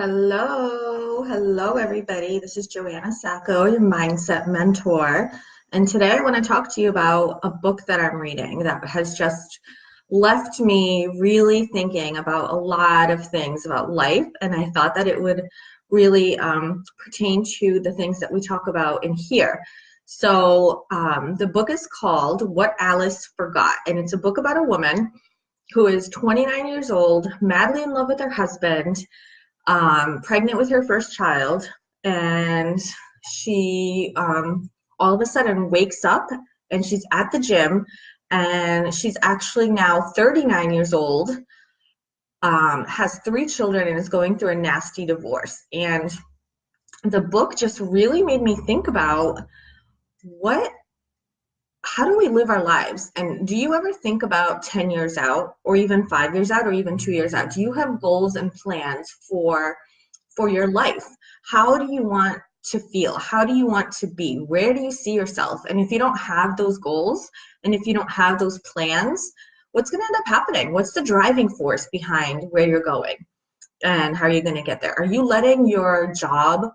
Hello everybody. This is JoAnna Sacco, your mindset mentor. And today I want to talk to you about a book that I'm reading that has just left me really thinking about a lot of things about life. And I thought that it would really pertain to the things that we talk about in here. So the book is called What Alice Forgot. And it's a book about a woman who is 29 years old, madly in love with her husband, pregnant with her first child, and she all of a sudden wakes up and she's at the gym, and she's actually now 39 years old, has 3 children, and is going through a nasty divorce. And the book just really made me think about how do we live our lives? And do you ever think about 10 years out, or even 5 years out, or even 2 years out? Do you have goals and plans for your life? How do you want to feel? How do you want to be? Where do you see yourself? And if you don't have those goals, and if you don't have those plans, what's going to end up happening? What's the driving force behind where you're going? And how are you going to get there? Are you letting your job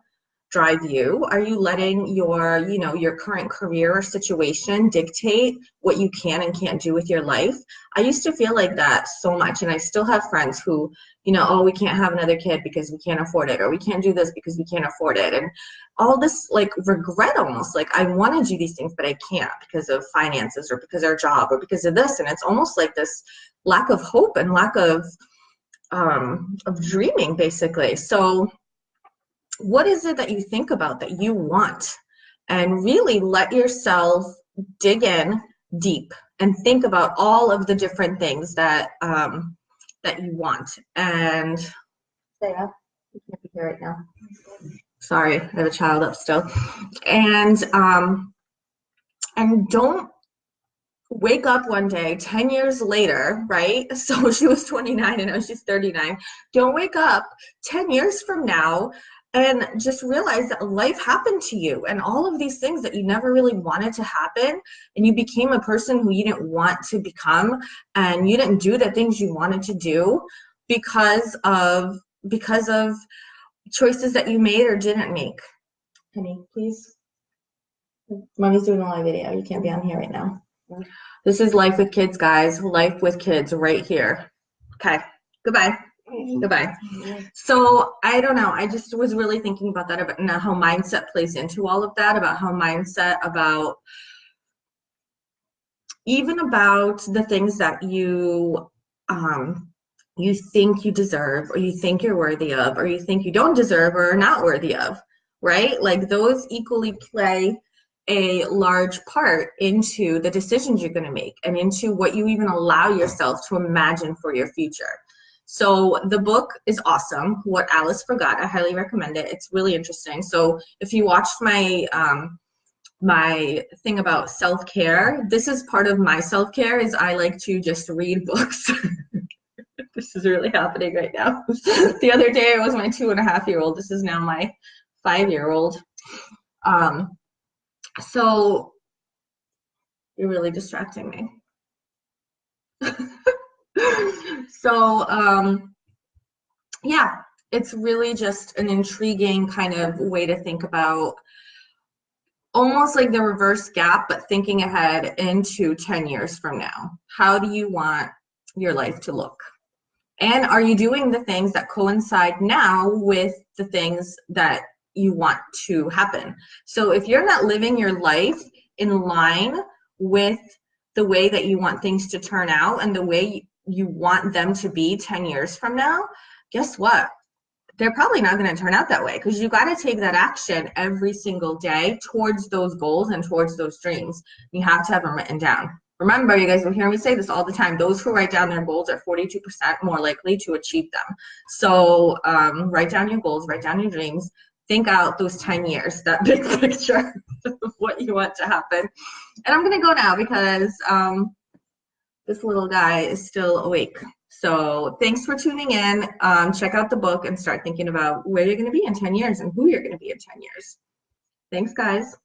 drive you? Are you letting your current career or situation dictate what you can and can't do with your life? I used to feel like that so much, and I still have friends who, oh, we can't have another kid because we can't afford it, or we can't do this because we can't afford it, and all this like regret, almost like I want to do these things but I can't because of finances, or because of our job, or because of this. And it's almost like this lack of hope and lack of dreaming, basically. So what is it that you think about that you want? And really let yourself dig in deep and think about all of the different things that that you want. And stay up. You can't be here right now. Sorry, I have a child up still. And don't wake up one day 10 years later, right? So she was 29 and now she's 39. Don't wake up 10 years from now and just realize that life happened to you, and all of these things that you never really wanted to happen, and you became a person who you didn't want to become, and you didn't do the things you wanted to do because of choices that you made or didn't make. Honey, please. Mommy's doing a live video. You can't be on here right now. This is Life with Kids, guys. Life with Kids right here. Okay. Goodbye. Goodbye. So I don't know. I just was really thinking about that, about how mindset plays into all of that, about how mindset, about even about the things that you think you deserve, or you think you're worthy of, or you think you don't deserve or are not worthy of, right? Like those equally play a large part into the decisions you're going to make, and into what you even allow yourself to imagine for your future. So the book is awesome. What Alice Forgot. I highly recommend it. It's really interesting. So if you watched my my thing about self-care, this is part of my self-care, is I like to just read books. This is really happening right now. The other day it was my 2.5-year-old. This is now my 5-year-old. So you're really distracting me. So yeah, it's really just an intriguing kind of way to think about, almost like the reverse gap, but thinking ahead into 10 years from now. How do you want your life to look? And are you doing the things that coincide now with the things that you want to happen? So if you're not living your life in line with the way that you want things to turn out and the way you want them to be 10 years from now, guess what? They're probably not going to turn out that way, because you got to take that action every single day towards those goals and towards those dreams. You have to have them written down. Remember, you guys will hear me say this all the time, those who write down their goals are 42% more likely to achieve them. So write down your goals, write down your dreams, think out those 10 years, that big picture of what you want to happen. And I'm going to go now because this little guy is still awake. So thanks for tuning in. Check out the book and start thinking about where you're going to be in 10 years and who you're going to be in 10 years. Thanks, guys.